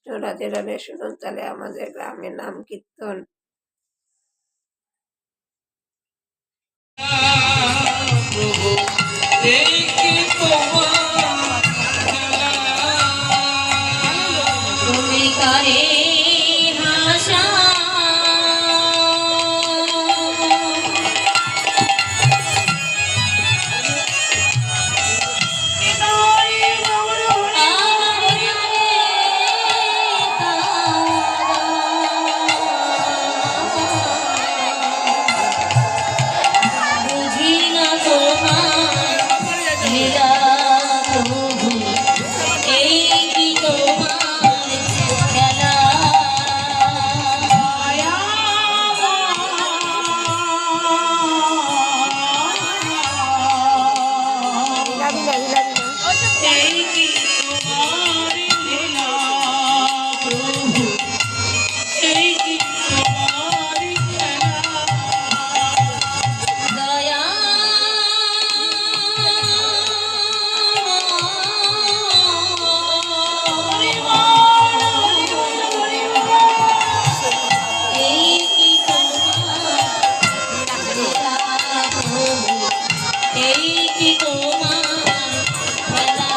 কৃষ্ণ রাধে রাধে। শুনুন তাহলে আমাদের গ্রামের নাম কীর্তন। তুমি কারে হাসা বুঝি না তোমার লীলা প্রভু, এই কি তোমার খেলা। এই কি তোমার লীলা প্রভু, এই কি তোমার খেলা। দয়া এই কি তোমার লীলা প্রভু, এই কি তোমার খেলা।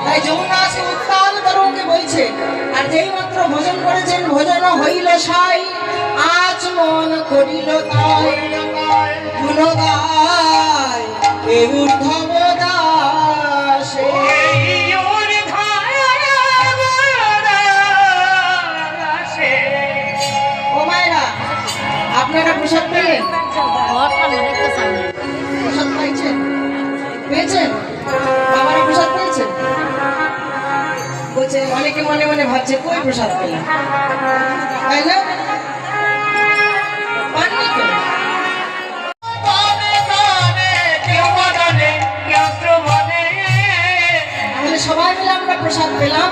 তাই যমুনা আছে উত্তাল তরঙ্গে বইছে। আর যেই মাত্র ভোজন করেছেন, ভোজন হইল সাই, আজ মন করিল তাই গুণ গায় এ ঊর্ধ্ব দাসে। ও মায়েরা, আপনারা প্রসাদ পেলেন? প্রসাদ পাইছেন? পেয়েছেন? বাবারা প্রসাদ পেয়েছেন? বলছে অনেকে মনে মনে ভাবছে কই প্রসাদ পেলাম, তাই না? পাননি তো? তাহলে সবাই মিলে আমরা প্রসাদ পেলাম।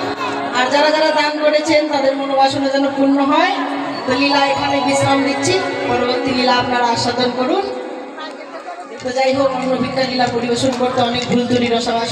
আর যারা যারা দান করেছেন তাদের মনোবাসনা যেন পূর্ণ হয়। তো লীলা এখানে বিশ্রাম দিচ্ছি, পরবর্তী লীলা আপনারা আস্বাদন করুন। তো যাই হোক, অন্য ভিক্ষা লীলা পরিবেশন করতে অনেক ভুল ত্রুটি রসাভাস